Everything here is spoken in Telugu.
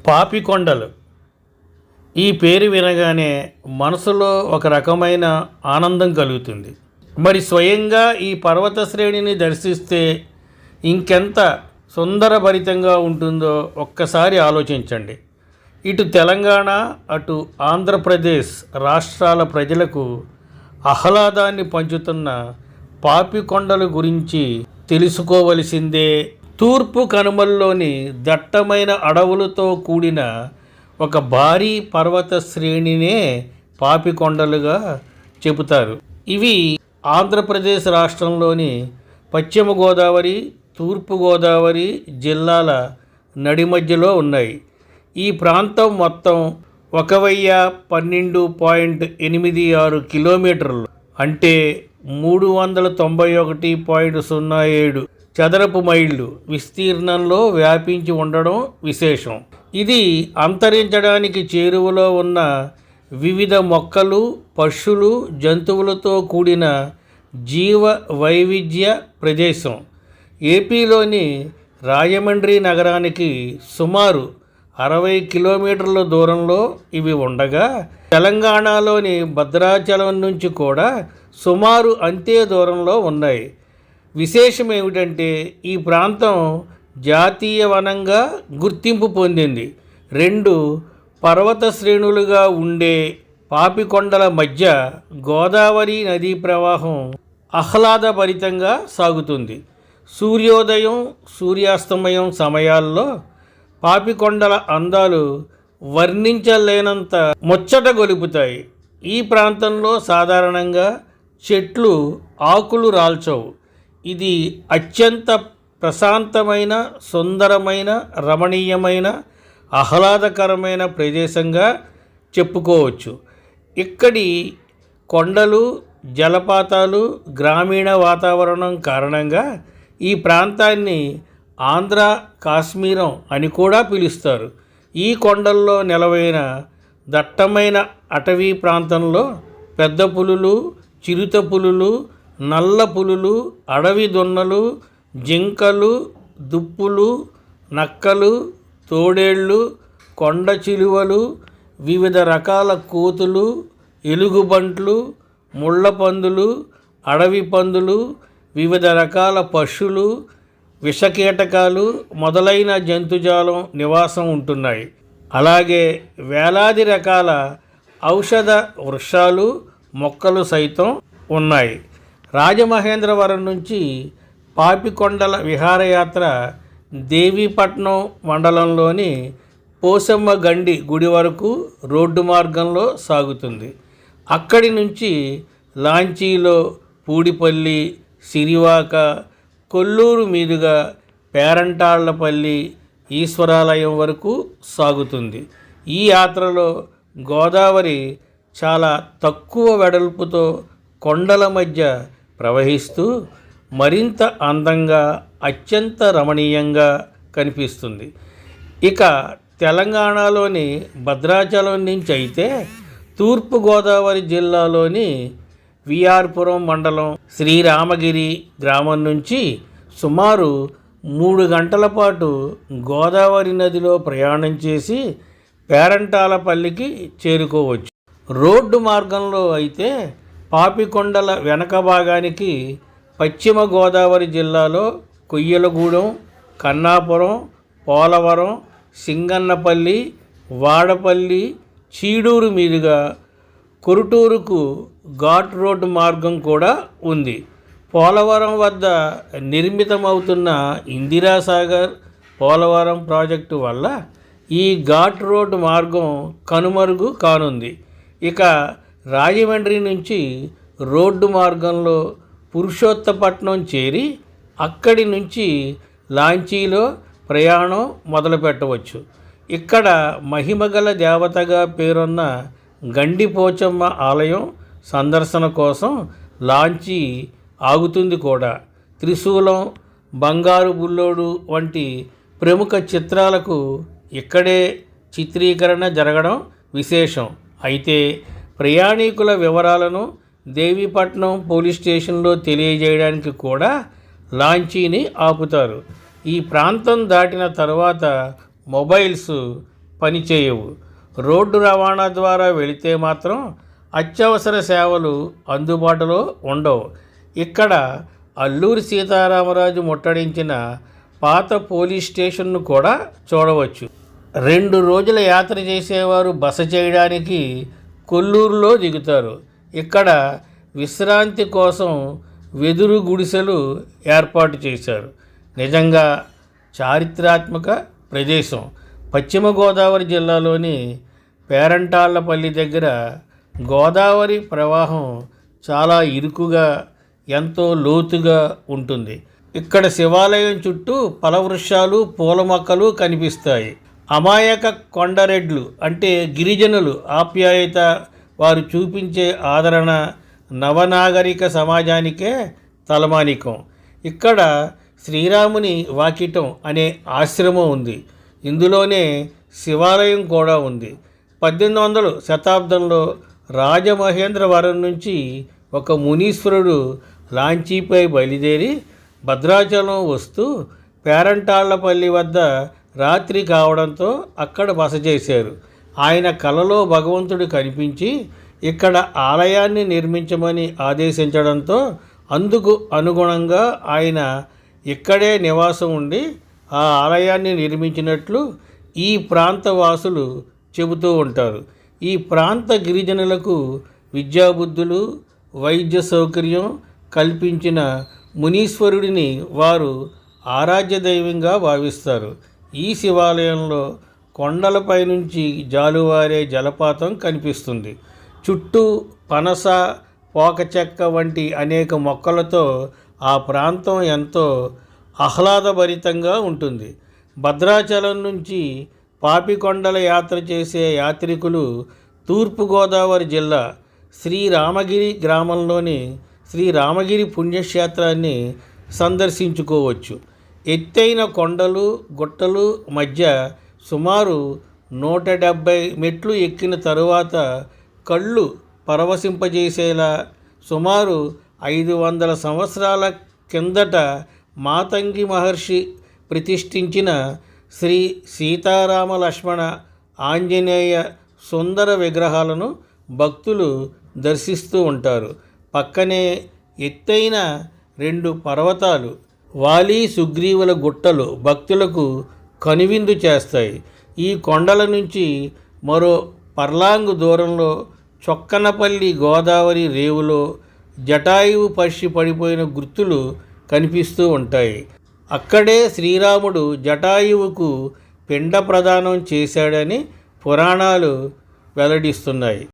పాపికొండలు. ఈ పేరు వినగానే మనసులో ఒక రకమైన ఆనందం కలుగుతుంది. మరి స్వయంగా ఈ పర్వత శ్రేణిని దర్శిస్తే ఇంకెంత సుందరభరితంగా ఉంటుందో ఒక్కసారి ఆలోచించండి. ఇటు తెలంగాణ, అటు ఆంధ్రప్రదేశ్ రాష్ట్రాల ప్రజలకు ఆహ్లాదాన్ని పంచుతున్న పాపికొండల గురించి తెలుసుకోవలసిందే. తూర్పు కనుమల్లోని దట్టమైన అడవులతో కూడిన ఒక భారీ పర్వత శ్రేణినే పాపికొండలుగా చెబుతారు. ఇవి ఆంధ్రప్రదేశ్ రాష్ట్రంలోని పశ్చిమ గోదావరి, తూర్పు గోదావరి జిల్లాల నడి మధ్యలో ఉన్నాయి. ఈ ప్రాంతం మొత్తం 1012.86 కిలోమీటర్లు, అంటే 391.07 చదరపు మైళ్ళు విస్తీర్ణంలో వ్యాపించి ఉండడం విశేషం. ఇది అంతరించడానికి చేరువలో ఉన్న వివిధ మొక్కలు, పక్షులు, జంతువులతో కూడిన జీవ వైవిధ్య ప్రదేశం. ఏపీలోని రాజమండ్రి నగరానికి సుమారు 60 కిలోమీటర్ల దూరంలో ఇవి ఉండగా, తెలంగాణలోని భద్రాచలం నుంచి కూడా సుమారు అంతే దూరంలో ఉన్నాయి. విశేషం ఏమిటంటే ఈ ప్రాంతం జాతీయ వనంగా గుర్తింపు పొందింది. 2 పర్వత శ్రేణులుగా ఉండే పాపికొండల మధ్య గోదావరి నదీ ప్రవాహం ఆహ్లాదభరితంగా సాగుతుంది. సూర్యోదయం, సూర్యాస్తమయం సమయాల్లో పాపికొండల అందాలు వర్ణించలేనంత ముచ్చట గొలుపుతాయి. ఈ ప్రాంతంలో సాధారణంగా చెట్లు ఆకులు రాల్చవు. ఇది అత్యంత ప్రశాంతమైన, సుందరమైన, రమణీయమైన, ఆహ్లాదకరమైన ప్రదేశంగా చెప్పుకోవచ్చు. ఇక్కడి కొండలు, జలపాతాలు, గ్రామీణ వాతావరణం కారణంగా ఈ ప్రాంతాన్ని ఆంధ్ర కాశ్మీరం అని కూడా పిలుస్తారు. ఈ కొండల్లో నెలవైన దట్టమైన అటవీ ప్రాంతంలో పెద్ద పులులు, చిరుత పులులు, నల్ల పులులు, అడవి దున్నలు, జింకలు, దుప్పులు, నక్కలు, తోడేళ్ళు, కొండ చిలువలు, వివిధ రకాల కోతులు, ఎలుగుబంట్లు, ముళ్ళపందులు, అడవి పందులు, వివిధ రకాల పశువులు, విషకీటకాలు మొదలైన జంతుజాలం నివాసం ఉంటున్నాయి. అలాగే వేలాది రకాల ఔషధ వృక్షాలు, మొక్కలు సైతం ఉన్నాయి. రాజమహేంద్రవరం నుంచి పాపికొండల విహారయాత్ర దేవీపట్నం మండలంలోని పోసమ్మ గండి గుడి వరకు రోడ్డు మార్గంలో సాగుతుంది. అక్కడి నుంచి లాంచీలో పూడిపల్లి, సిరివాక, కొల్లూరు మీదుగా పేరంటాళ్లపల్లి ఈశ్వరాలయం వరకు సాగుతుంది. ఈ యాత్రలో గోదావరి చాలా తక్కువ వెడల్పుతో కొండల మధ్య ప్రవహిస్తూ మరింత అందంగా, అత్యంత రమణీయంగా కనిపిస్తుంది. ఇక తెలంగాణలోని భద్రాచలం నుంచి అయితే తూర్పు గోదావరి జిల్లాలోని విఆర్పురం మండలం శ్రీరామగిరి గ్రామం నుంచి సుమారు 3 గంటల పాటు గోదావరి నదిలో ప్రయాణం చేసి పేరంటాలపల్లికి చేరుకోవచ్చు. రోడ్డు మార్గంలో అయితే పాపికొండల వెనక భాగానికి పశ్చిమ గోదావరి జిల్లాలో కొయ్యలగూడెం, కన్నాపురం, పోలవరం, సింగన్నపల్లి, వాడపల్లి, చీడూరు మీదుగా కొరుటూరుకు ఘాట్ రోడ్డు మార్గం కూడా ఉంది. పోలవరం వద్ద నిర్మితమవుతున్న ఇందిరాసాగర్ పోలవరం ప్రాజెక్టు వల్ల ఈ ఘాట్ రోడ్డు మార్గం కనుమరుగు కానుంది. ఇక రాజమండ్రి నుంచి రోడ్డు మార్గంలో పురుషోత్తపట్నం చేరి అక్కడి నుంచి లాంచీలో ప్రయాణం మొదలుపెట్టవచ్చు. ఇక్కడ మహిమగల దేవతగా పేరున్న గండిపోచమ్మ ఆలయం సందర్శన కోసం లాంచీ ఆగుతుంది కూడా. త్రిశూలం, బంగారు బుల్లోడు వంటి ప్రముఖ చిత్రాలకు ఇక్కడే చిత్రీకరణ జరగడం విశేషం. అయితే ప్రయాణికుల వివరాలను దేవీపట్నం పోలీస్ స్టేషన్లో తెలియజేయడానికి కూడా లాంచీని ఆపుతారు. ఈ ప్రాంతం దాటిన తర్వాత మొబైల్స్ పనిచేయవు. రోడ్డు రవాణా ద్వారా వెళితే మాత్రం అత్యవసర సేవలు అందుబాటులో ఉండవు. ఇక్కడ అల్లూరి సీతారామరాజు ముట్టడించిన పాత పోలీస్ స్టేషన్ను కూడా చూడవచ్చు. 2 రోజుల యాత్ర చేసేవారు బస చేయడానికి కొల్లూరులో దిగుతారు. ఇక్కడ విశ్రాంతి కోసం వెదురు గుడిసెలు ఏర్పాటు చేశారు. నిజంగా చారిత్రాత్మక ప్రదేశం. పశ్చిమ గోదావరి జిల్లాలోని పేరంటాళ్లపల్లి దగ్గర గోదావరి ప్రవాహం చాలా ఇరుకుగా, ఎంతో లోతుగా ఉంటుంది. ఇక్కడ శివాలయం చుట్టూ ఫలవృక్షాలు, పూల మొక్కలు కనిపిస్తాయి. అమాయక కొండరెడ్లు అంటే గిరిజనులు ఆప్యాయత, వారు చూపించే ఆదరణ నవనాగరిక సమాజానికే తలమానికం. ఇక్కడ శ్రీరాముని వాకిటం అనే ఆశ్రమం ఉంది. ఇందులోనే శివాలయం కూడా ఉంది. 1800 శతాబ్దంలో రాజమహేంద్రవరం నుంచి ఒక మునీశ్వరుడు లాంచీపై బయలుదేరి భద్రాచలం వస్తూ పేరంటాళ్లపల్లి వద్ద రాత్రి కావడంతో అక్కడ బస చేశారు. ఆయన కలలో భగవంతుడు కనిపించి ఇక్కడ ఆలయాన్ని నిర్మించమని ఆదేశించడంతో అందుకు అనుగుణంగా ఆయన ఇక్కడే నివాసం ఉండి ఆ ఆలయాన్ని నిర్మించినట్లు ఈ ప్రాంత వాసులు చెబుతూ ఉంటారు. ఈ ప్రాంత గిరిజనులకు విద్యాబుద్ధులు, వైద్య సౌకర్యం కల్పించిన మునీశ్వరుడిని వారు ఆరాధ్య దైవంగా భావిస్తారు. ఈ శివాలయంలో కొండలపై నుంచి జాలువారే జలపాతం కనిపిస్తుంది. చుట్టూ పనస, పోకచెక్క వంటి అనేక మొక్కలతో ఆ ప్రాంతం ఎంతో ఆహ్లాదభరితంగా ఉంటుంది. భద్రాచలం నుంచి పాపికొండల యాత్ర చేసే యాత్రికులు తూర్పుగోదావరి జిల్లా శ్రీరామగిరి గ్రామంలోని శ్రీరామగిరి పుణ్యక్షేత్రాన్ని సందర్శించుకోవచ్చు. ఎత్తైన కొండలు, గుట్టలు మధ్య సుమారు 170 మెట్లు ఎక్కిన తరువాత కళ్ళు పరవశింపజేసేలా సుమారు 500 సంవత్సరాల కిందట మాతంగి మహర్షి ప్రతిష్ఠించిన శ్రీ సీతారామ లక్ష్మణ ఆంజనేయ సుందర విగ్రహాలను భక్తులు దర్శిస్తూ ఉంటారు. పక్కనే ఎత్తైన 2 పర్వతాలు వాలి సుగ్రీవుల గుట్టలు భక్తులకు కనువిందు చేస్తాయి. ఈ కొండల నుంచి మరో పర్లాంగు దూరంలో చొక్కనపల్లి గోదావరి రేవులో జటాయువు పక్షి పడిపోయిన గుర్తులు కనిపిస్తూ ఉంటాయి. అక్కడే శ్రీరాముడు జటాయువుకు పిండ ప్రదానం చేశాడని పురాణాలు వెల్లడిస్తున్నాయి.